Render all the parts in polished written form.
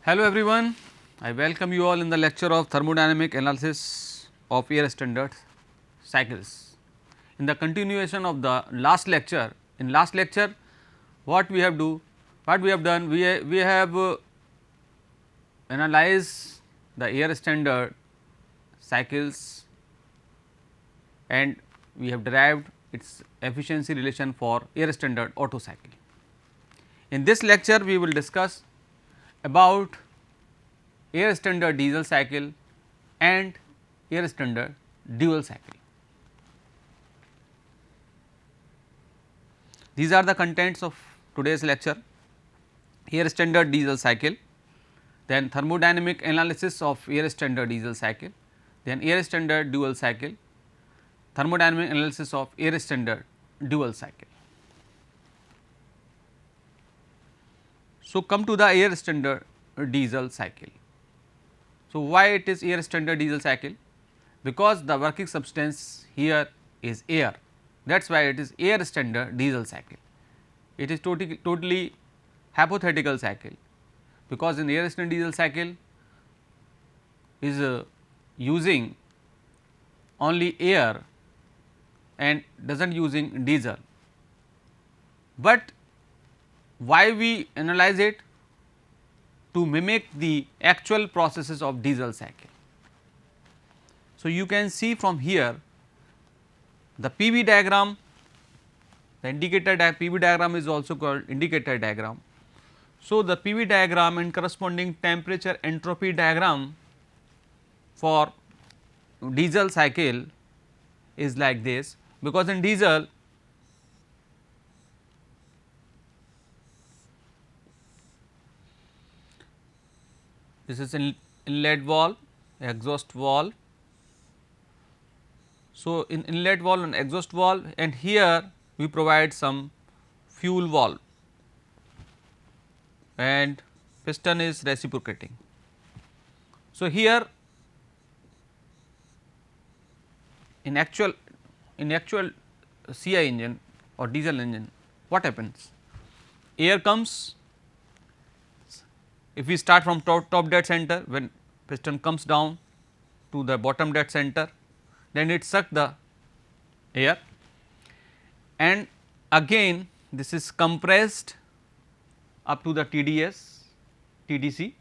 Hello everyone, I welcome you all in the lecture of thermodynamic analysis of air standard cycles. In the continuation of the last lecture, in last lecture what we have done, we have analyzed the air standard cycles and we have derived its efficiency relation for air standard Otto cycle. In this lecture we will discuss about air standard diesel cycle and air standard dual cycle. These are the contents of today's lecture: air standard diesel cycle, then thermodynamic analysis of air standard diesel cycle, then air standard dual cycle, thermodynamic analysis of air standard dual cycle. So, come to the air standard diesel cycle. So, why it is air standard diesel cycle? Because the working substance here is air, that is why it is air standard diesel cycle. It is totally hypothetical cycle, because in air standard diesel cycle is using only air and does not using diesel, but why we analyze it? To mimic the actual processes of diesel cycle. So, you can see from here the PV diagram, the indicator PV diagram is also called indicator diagram. So, the PV diagram and corresponding temperature entropy diagram for diesel cycle is like this, because in diesel this is an inlet valve, exhaust valve. So, in inlet valve and exhaust valve, and here we provide some fuel valve and piston is reciprocating. So, here in actual CI engine or diesel engine, what happens? Air comes, if we start from top dead center, when piston comes down to the bottom dead center, then it sucks the air and again this is compressed up to the TDS, TDC.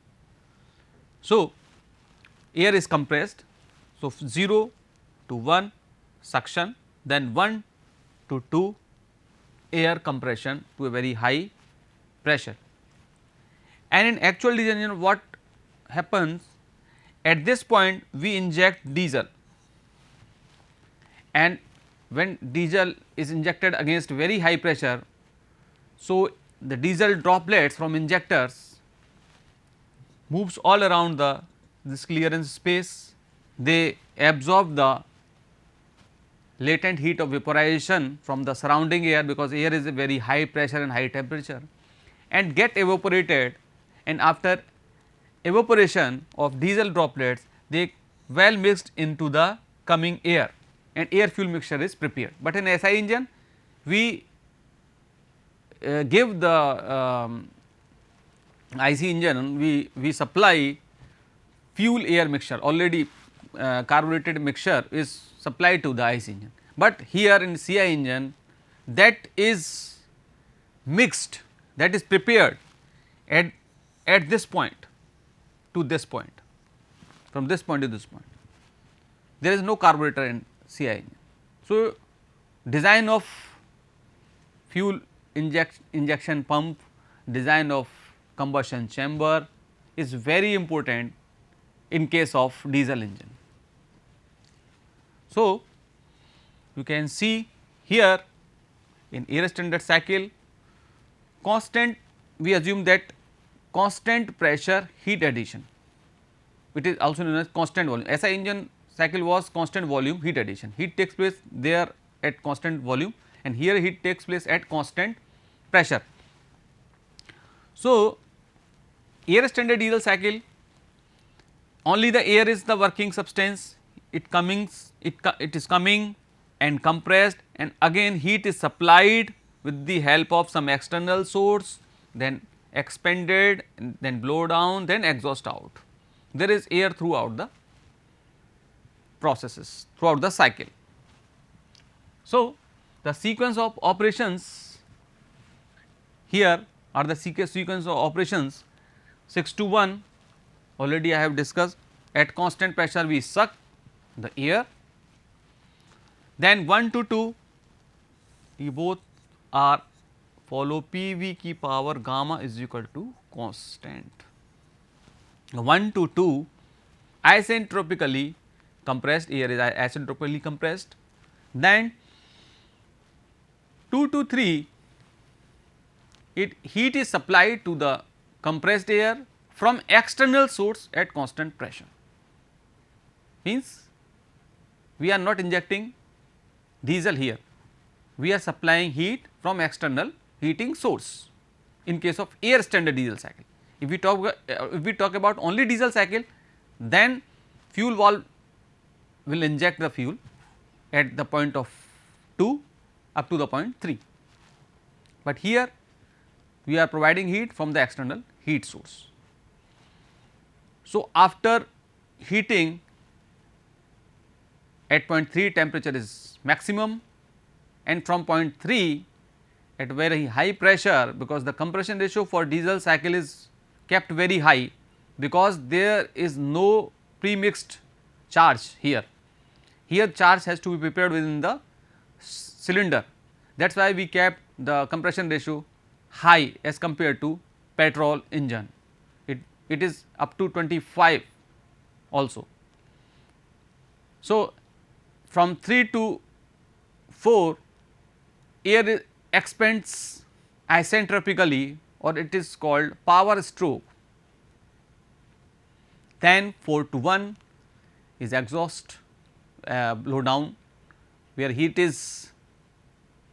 So, air is compressed. So, 0 to 1 suction, then 1 to 2 air compression to a very high pressure. And in actual diesel engine what happens? At this point we inject diesel, and when diesel is injected against very high pressure, so the diesel droplets from injectors moves all around this clearance space, they absorb the latent heat of vaporization from the surrounding air, because air is a very high pressure and high temperature, and get evaporated, and after evaporation of diesel droplets they well mixed into the coming air and air fuel mixture is prepared. But in SI engine we give the IC engine, we supply fuel air mixture, already carbureted mixture is supplied to the IC engine, but here in CI engine that is mixed, that is prepared at this point to this point, from this point to this point, there is no carburetor in CI engine. So, design of fuel injection pump, design of combustion chamber is very important in case of diesel engine. So, you can see here in air standard cycle constant, we assume that constant pressure heat addition, it is also known as constant volume. SI engine cycle was constant volume heat addition, heat takes place there at constant volume and here heat takes place at constant pressure. So, air standard diesel cycle only the air is the working substance, it is coming and compressed, and again heat is supplied with the help of some external source, then expanded, then blow down, then exhaust out. There is air throughout the processes, throughout the cycle. So, the sequence of operations here are the sequence of operations. 6 to 1 already I have discussed, at constant pressure we suck the air, then 1 to 2 ये both are follow P v की power gamma is equal to constant. 1 to 2 isentropically compressed, air is isentropically compressed, then 2 to 3 heat is supplied to the compressed air from external source at constant pressure. Means we are not injecting diesel here, we are supplying heat from external heating source in case of air standard diesel cycle. If we talk about only diesel cycle, then fuel valve will inject the fuel at the point of 2 up to the point 3, but here we are providing heat from the external heat source. So, after heating at point 3 temperature is maximum, and from point 3 at very high pressure, because the compression ratio for diesel cycle is kept very high, because there is no premixed charge here. Here charge has to be prepared within the cylinder, that is why we kept the compression ratio high as compared to petrol engine. It is up to 25 also. So, from 3 to 4 air expands isentropically, or it is called power stroke. Then 4 to 1 is exhaust blow down, where heat is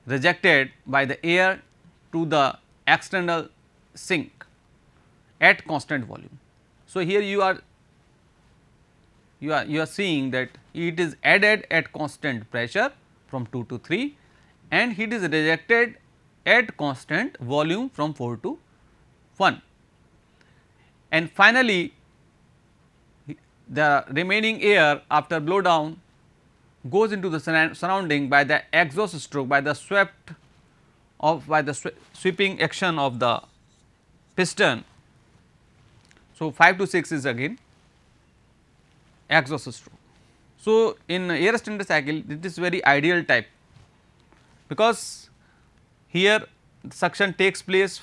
rejected by the air to the external sink at constant volume. So, here you are seeing that heat is added at constant pressure from 2 to 3, and heat is rejected at constant volume from 4 to 1, and finally, the remaining air after blow down goes into the surrounding by the exhaust stroke, by the sweeping action of the piston. So, 5 to 6 is again exhaust stroke. So, in air standard cycle it is very ideal type, because here suction takes place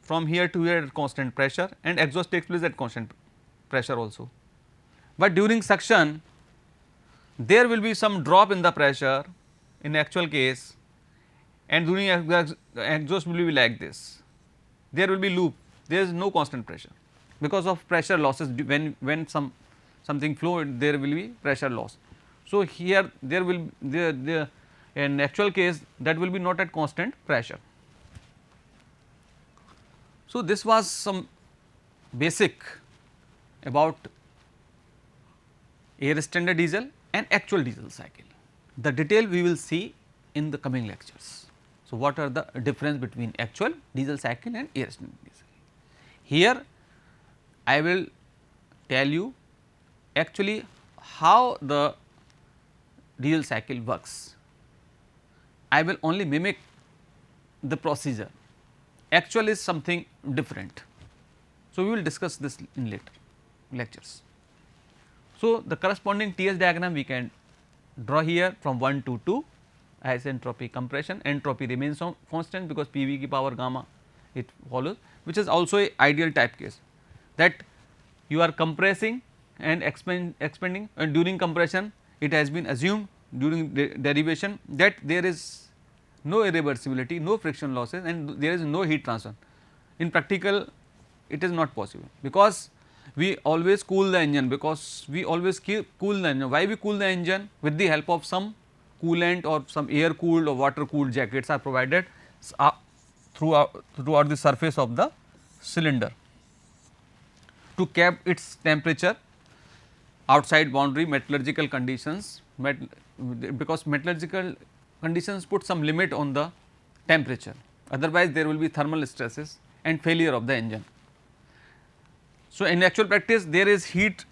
from here to here at constant pressure, and exhaust takes place at constant pressure also. But during suction there will be some drop in the pressure in actual case, and during exhaust will be like this, there will be loop, there is no constant pressure because of pressure losses. When something flow, there will be pressure loss. So, here there will in actual case that will be not at constant pressure. So, this was some basic about air standard diesel and actual diesel cycle. The detail we will see in the coming lectures. So, what are the difference between actual diesel cycle and air standard diesel? Here I will tell you actually how the diesel cycle works. I will only mimic the procedure, actual is something different. So, we will discuss this in later lectures. So, the corresponding TS diagram we can draw here from 1 to 2, isentropy compression, entropy remains constant because P v ki power gamma it follows, which is also a ideal type case, that you are compressing and expanding, and during compression it has been assumed during derivation that there is no irreversibility, no friction losses, and there is no heat transfer. In practical it is not possible, because we always cool the engine, because we always cool the engine. Why we cool the engine? With the help of some coolant or some air cooled or water cooled jackets are provided throughout the surface of the cylinder to keep its temperature outside boundary metallurgical conditions, because metallurgical conditions put some limit on the temperature, otherwise there will be thermal stresses and failure of the engine. So, in actual practice there is heat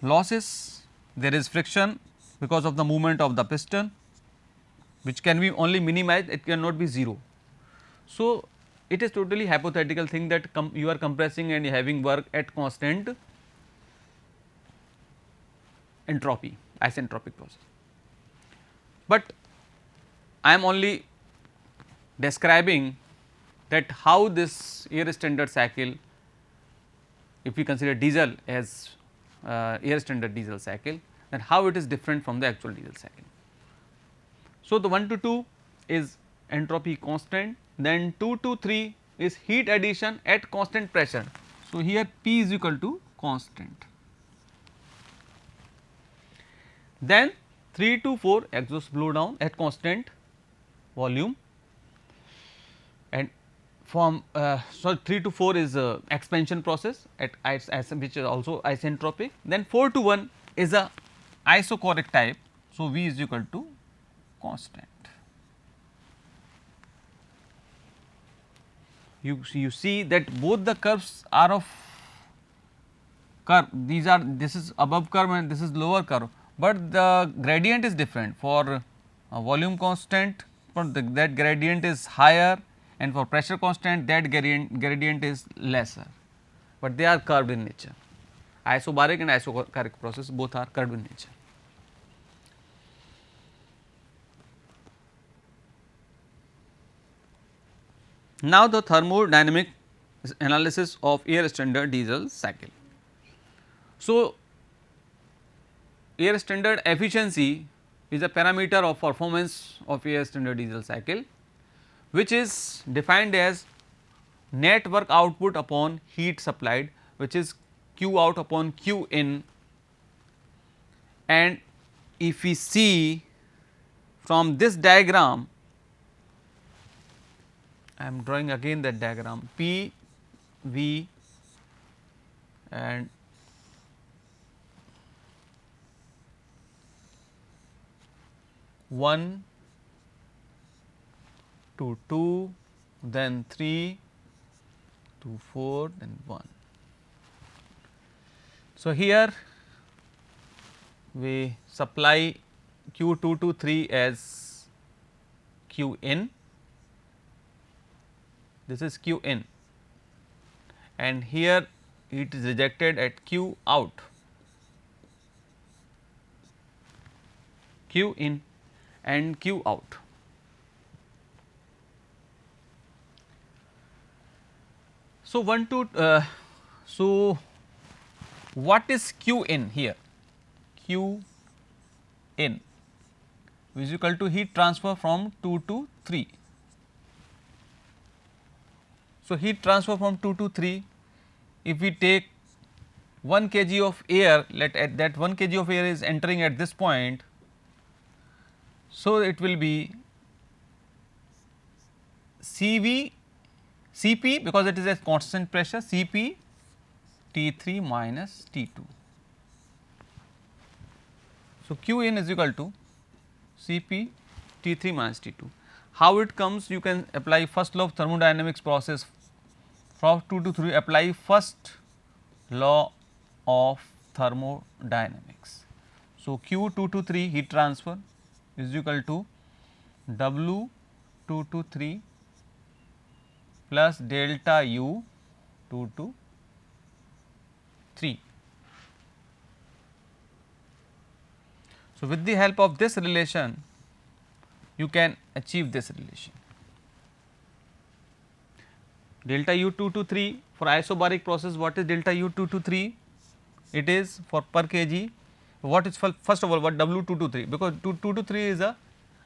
losses, there is friction because of the movement of the piston, which can be only minimized, it cannot be 0. So, it is totally hypothetical thing that you are compressing and having work at constant entropy, isentropic process. But I am only describing that how this air standard cycle, if we consider diesel as air standard diesel cycle, then how it is different from the actual diesel cycle. So, the 1 to 2 is entropy constant, then 2 to 3 is heat addition at constant pressure. So, here P is equal to constant. Then 3 to 4 exhaust blow down at constant volume, and from so 3 to 4 is expansion process at which is also isentropic. Then 4 to 1 is a isochoric type. So, V is equal to constant. You see that both the curves are of curve, these are, this is above curve and this is lower curve, but the gradient is different. For volume constant, for that gradient is higher, and for pressure constant that gradient is lesser, but they are curved in nature. Isobaric and isochoric process both are curved in nature. Now, the thermodynamic analysis of air standard diesel cycle. So, air standard efficiency is a parameter of performance of air standard diesel cycle, which is defined as net work output upon heat supplied, which is Q out upon Q in. And if we see from this diagram, I am drawing again that diagram, P, V and one to 2, then 3 to 4, then 1. So, here we supply Q 2 to 3 as Q in, this is Q in, and here it is rejected at Q out, Q in and Q out. So, so what is Q in here? Q in is equal to heat transfer from 2 to 3. So, heat transfer from 2 to 3, if we take 1 kg of air, let at that 1 kg of air is entering at this point. So, it will be CV Cp, because it is a constant pressure, Cp T3 minus T2. So, Q in is equal to Cp T3 minus T2. How it comes? You can apply first law of thermodynamics process from 2 to 3, apply first law of thermodynamics. So, Q 2 to 3 heat transfer is equal to W 2 to 3 plus delta U 2 to 3. So, with the help of this relation, you can achieve this relation. Delta U 2 to 3 for isobaric process, what is delta U 2 to 3? It is for per kg. What is first of all, what W 2 to 3? Because 2 to 3 is a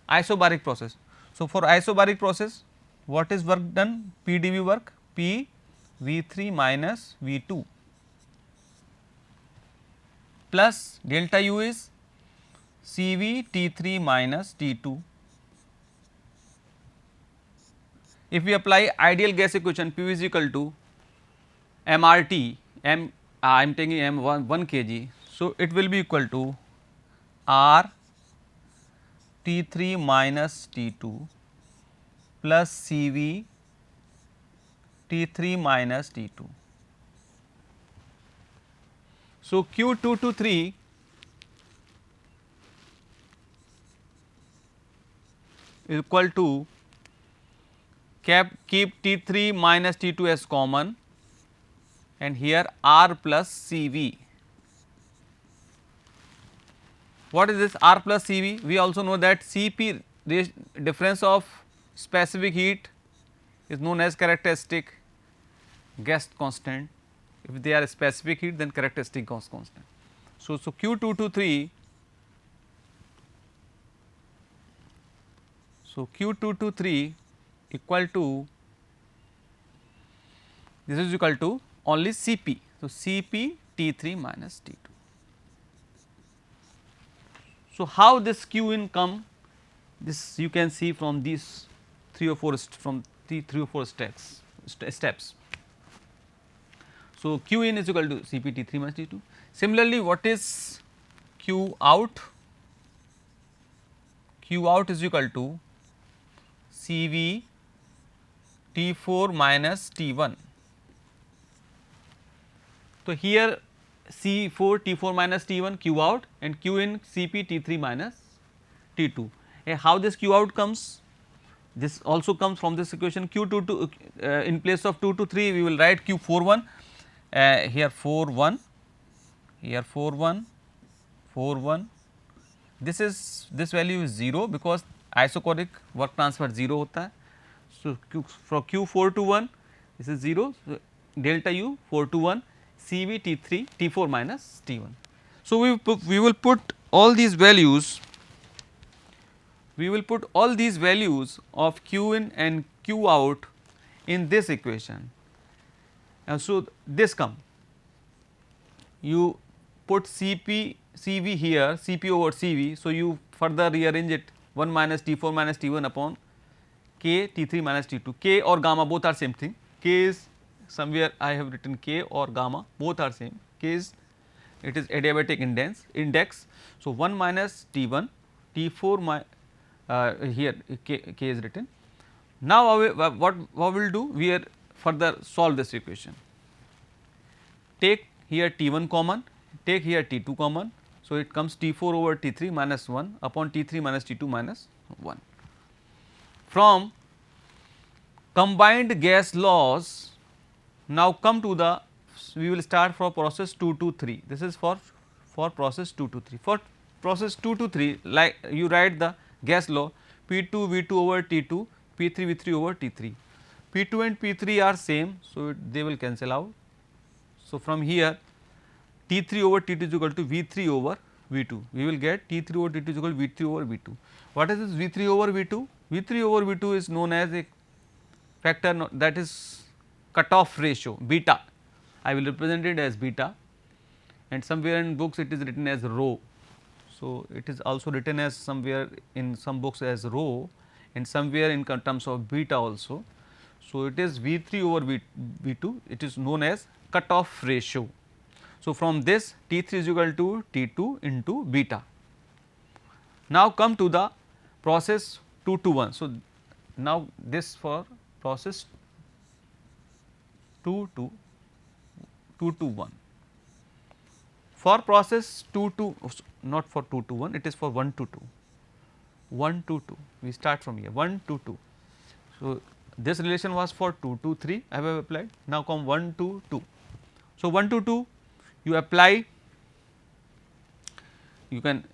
isobaric process. So, for isobaric process, what is work done? P dV work, P V 3 minus V 2 plus delta U is C V T 3 minus T 2. If we apply ideal gas equation, P is equal to MRT, I am taking M 1 kg. So, it will be equal to R T 3 minus T 2 plus C V T3 minus T2. So, Q2 to 3 is equal to keep T3 minus T2 as common, and here R plus CV. What is this R plus CV? We also know that Cp, difference of specific heat, is known as characteristic gas constant. If they are specific heat, then characteristic gas constant. So, Q2 to 3, so Q2 to 3 equal to, this is equal to only Cp. So, Cp T3 minus T2. So, how this Q in come? This you can see from these 3 or 4 steps. So, Q in is equal to Cp T3 minus T2. Similarly, what is Q out? Q out is equal to Cv T4 minus T1. So, here C4 T4 minus T1 Q out and Q in Cp T3 minus T2. How this Q out comes? This also comes from this equation Q2 to in place of 2 to 3 we will write Q41, here 41, here 41, 41. This value is 0 because isochoric work transfer 0 hota hai. So, for Q4 to 1 this is 0, so delta U 4 to 1 Cv T3 T4 minus T1. So, we will put all these values, of Q in and Q out in this equation. And so, this come, you put Cp Cv here, Cp over Cv. So, you further rearrange it 1 minus T4 minus T1 upon K T3 minus T2. K or gamma both are same thing. K is somewhere I have written K or gamma, both are same. K is, it is adiabatic index. So, 1 minus T1 T4 here K is written. Now, what we will do? We are further solve this equation. Take here T1 common, take here T2 common. So, it comes T4 over T3 minus 1 upon T3 minus T2 minus 1. From combined gas laws, now come to the, we will start for process 2 to 3. This is for process 2 to 3. For process 2 to 3, like you write the gas law P2 V2 over T2, P3 V3 over T3. P2 and P3 are same, so they will cancel out. So, from here T3 over T2 is equal to V3 over V2. We will get T3 over T2 is equal to V3 over V2. What is this V3 over V2? V3 over V2 is known as a factor that is cutoff ratio beta. I will represent it as beta, and somewhere in books it is written as rho. So, it is also written as somewhere in some books as rho and somewhere in terms of beta also. So, it is V3 over V2, it is known as cutoff ratio. So, from this T3 is equal to T2 into beta. Now, come to the process 2 to 1. So, now this for process 2 to 1. For process 2 to, not for 2 to 1, it is for 1 to 2, 1 to 2, we start from here 1 to 2. So, this relation was for 2 to 3 I have applied, now come 1 to 2. So, 1 to 2 you apply, you can,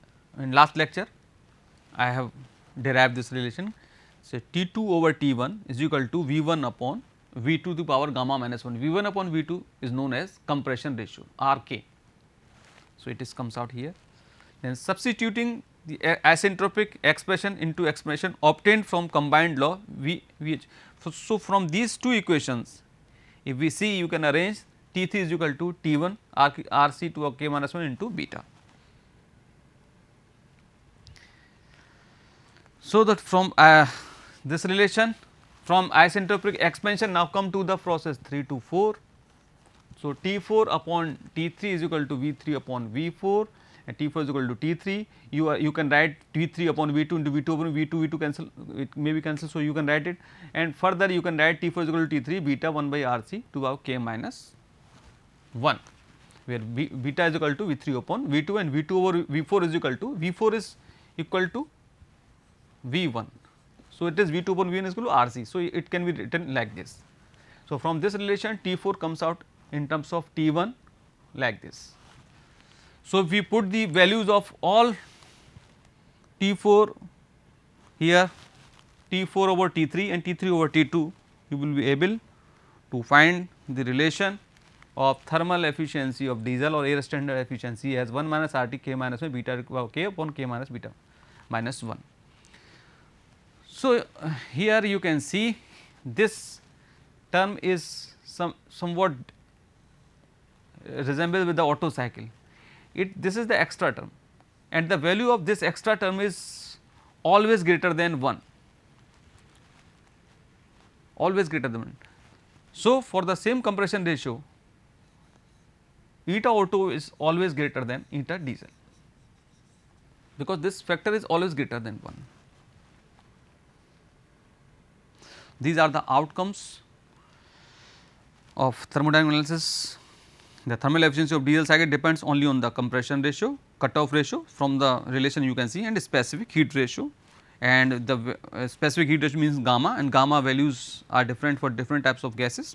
in last lecture I have derived this relation. So, T2 over T1 is equal to V1 upon V2 to the power gamma minus 1. V1 upon V2 is known as compression ratio RK. So, it is comes out here. Then substituting the isentropic expression into expression obtained from combined law VH. So, from these two equations, if we see, you can arrange T3 is equal to T1 RC to K minus 1 into beta. So, that from this relation from isentropic expansion, now come to the process 3 to 4. So, T4 upon T3 is equal to V3 upon V4, and T4 is equal to T3. You can write T3 upon V2 into V2 upon V2 cancel, it may be cancelled. So, you can write it, and further you can write T4 is equal to T3 beta 1 by RC to power k minus 1, where beta is equal to V3 upon V2 and V2 over V4 is equal to V4 is equal to V1. So, it is V2 upon V1 is equal to RC. So, it can be written like this. So, from this relation T4 comes out in terms of T1 like this. So, if we put the values of all T4 here, T4 over T3 and T3 over T2, you will be able to find the relation of thermal efficiency of diesel or air standard efficiency as 1 minus RT k minus 1 beta k upon k minus beta minus 1. So, here you can see this term is somewhat resembles with the Otto cycle. This is the extra term, and the value of this extra term is always greater than 1, always greater than 1. So, for the same compression ratio, eta Otto is always greater than eta diesel, because this factor is always greater than 1. These are the outcomes of thermodynamic analysis. The thermal efficiency of diesel cycle depends only on the compression ratio, cutoff ratio from the relation you can see, and specific heat ratio, and the specific heat ratio means gamma, and gamma values are different for different types of gases.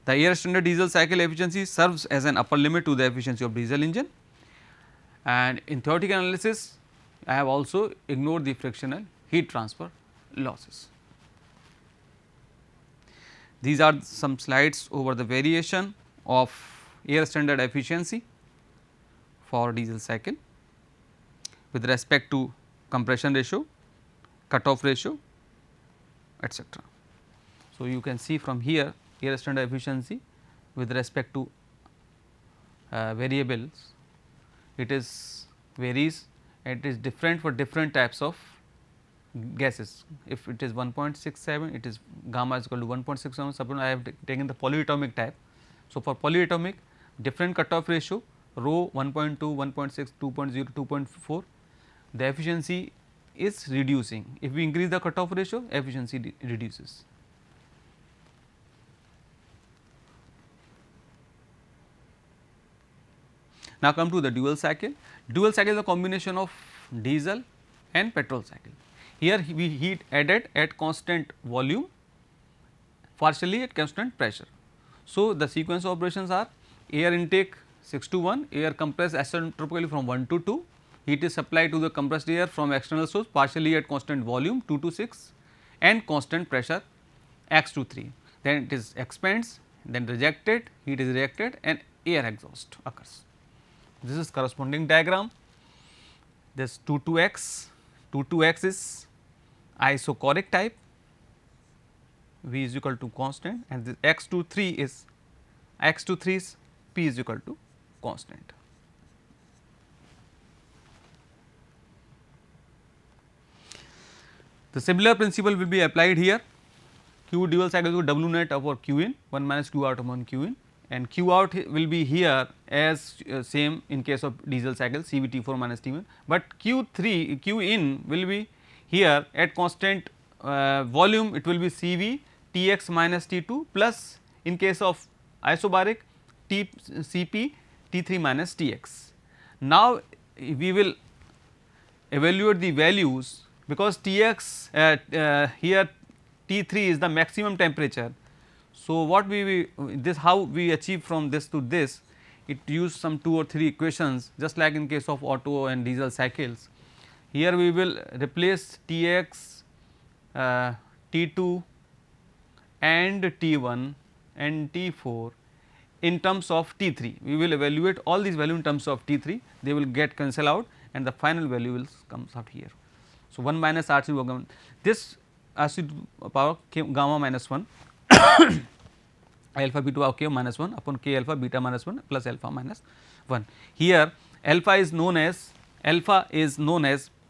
The air standard diesel cycle efficiency serves as an upper limit to the efficiency of diesel engine, and in theoretical analysis I have also ignored the frictional heat transfer losses. These are some slides over the variation of air standard efficiency for diesel cycle with respect to compression ratio, cutoff ratio, etc. So, you can see from here air standard efficiency with respect to variables, it is varies and it is different for different types of gases. If it is 1.67, it is gamma is equal to 1.67. Suppose I have taken the polyatomic type. So, for polyatomic different cutoff ratio rho 1.2, 1.6, 2.0, 2.4, the efficiency is reducing. If we increase the cutoff ratio, efficiency reduces. Now, come to the dual cycle. Dual cycle is a combination of diesel and petrol cycle. Here we heat added at constant volume, partially at constant pressure. So, the sequence of operations are air intake 6 to 1, air compressed isentropically from 1 to 2, heat is supplied to the compressed air from external source partially at constant volume 2 to 6 and constant pressure x to 3. Then it is expands, then rejected, heat is rejected and air exhaust occurs. This is corresponding diagram. This 2 to x is isochoric type, V is equal to constant, and this x to 3 is P is equal to constant. The similar principle will be applied here. Q dual cycle is equal to W net over Q in 1 minus Q out upon Q in, and Q out will be here as same in case of diesel cycle CVT4 minus T1, but Q in will be here at constant volume, it will be CV Tx minus T2 plus in case of isobaric Cp T3 minus Tx. Now, we will evaluate the values because Tx here T3 is the maximum temperature. So, what this how we achieve from this to this, it use some 2 or 3 equations just like in case of Otto and diesel cycles. Here we will replace Tx, T2 and T1 and T4 in terms of T3. We will evaluate all these values in terms of T3, they will get cancel out and the final value will comes out here. So, 1 minus RC over this RC to power k gamma minus 1 alpha b to power k minus 1 upon k alpha beta minus 1 plus alpha minus 1. Here alpha is known as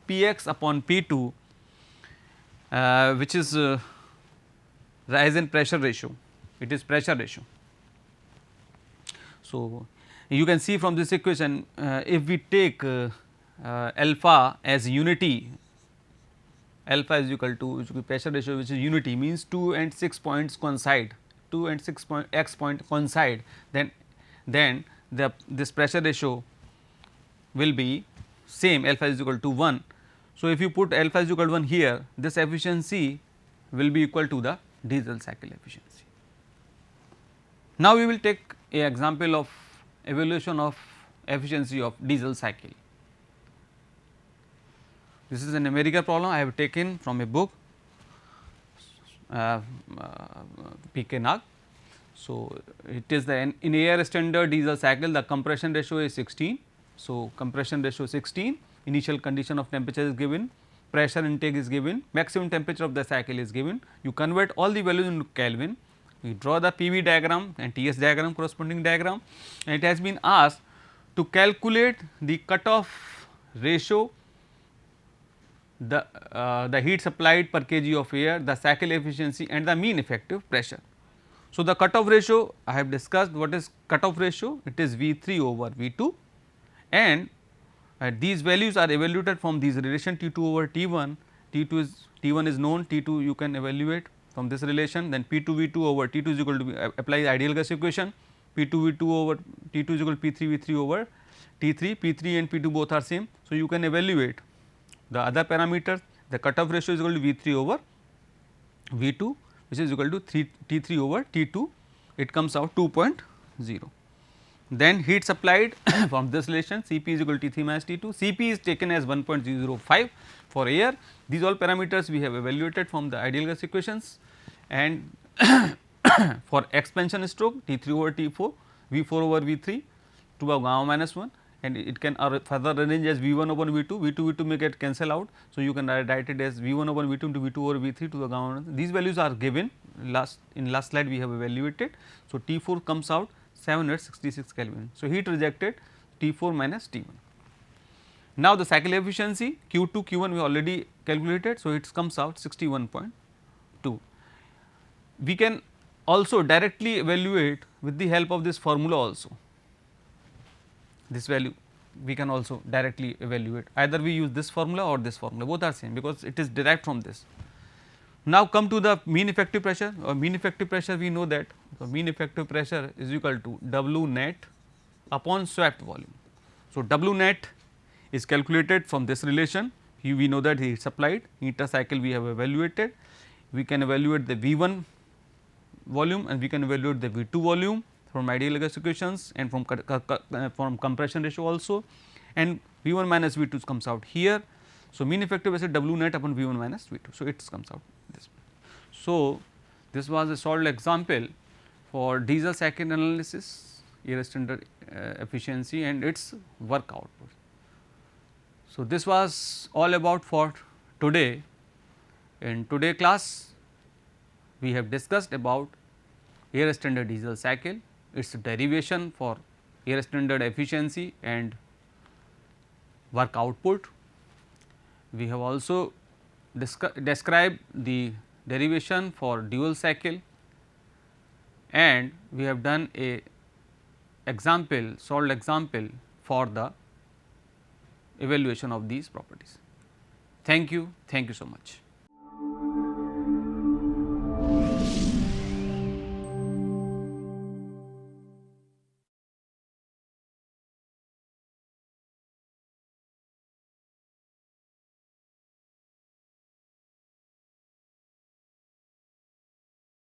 Px upon P2 which is rise in pressure ratio, it is pressure ratio. So, You can see from this equation, if we take alpha as unity, alpha is equal to pressure ratio which is unity, means 2 and 6 points coincide, 2 and 6 point x point coincide, then this pressure ratio will be same, alpha is equal to 1. So, if you put alpha is equal to 1 here, this efficiency will be equal to the diesel cycle efficiency. Now, we will take a example of evaluation of efficiency of diesel cycle. This is a numerical problem I have taken from a book P.K. Nag. So, it is the in air standard diesel cycle, the compression ratio is 16. So, compression ratio 16, initial condition of temperature is given, pressure intake is given, maximum temperature of the cycle is given. You convert all the values into Kelvin, you draw the PV diagram and TS diagram, corresponding diagram, and it has been asked to calculate the cutoff ratio, the heat supplied per kg of air, the cycle efficiency and the mean effective pressure. So, the cutoff ratio I have discussed. What is cutoff ratio? It is V 3 over V 2, and these values are evaluated from these relation T 2 over T 1, T 2 is T 1 is known, T 2 you can evaluate from this relation, then P 2 V 2 over T 2 is equal to apply the ideal gas equation, P 2 V 2 over T 2 is equal to P 3 V 3 over T 3, P 3 and P 2 both are same. So, you can evaluate the other parameters, the cutoff ratio is equal to V 3 over V 2, which is equal to T 3 over T 2, it comes out 2.0. Then heat supplied from this relation, Cp is equal to T 3 minus T 2, Cp is taken as 1.005 for air. These all parameters we have evaluated from the ideal gas equations, and for expansion stroke T 3 over T 4, V 4 over V 3 to the gamma minus 1, and it can further arrange as V 1 over V 2, V 2 V 2 may get cancel out. So, you can write it as V 1 over V 2 into V 2 over V 3 to the gamma minus. These values are given in last slide we have evaluated. So, T 4 comes out 766 Kelvin. So, heat rejected T 4 minus T 1. Now, the cycle efficiency Q 2 Q 1 we already calculated. So, it comes out 61.2. We can also directly evaluate with the help of this formula also. This value we can also directly evaluate, either we use this formula or this formula, both are same because it is derived from this. Now, come to the mean effective pressure, or mean effective pressure we know that the mean effective pressure is equal to W net upon swept volume. So, W net is calculated from this relation, we know that heat supplied, inter-cycle we have evaluated, we can evaluate the V 1 volume and we can evaluate the V 2 volume from ideal gas equations and from compression ratio also, and V 1 minus V 2 comes out here. So, mean effective pressure W net upon V 1 minus V 2. So, it comes out this. So, this was a solved example for diesel cycle analysis, air standard efficiency and its work output. So, this was all about for today. In today class, we have discussed about air standard diesel cycle, its derivation for air standard efficiency and work output. We have also described the derivation for dual cycle, and we have done a example, solved example for the evaluation of these properties. Thank you so much.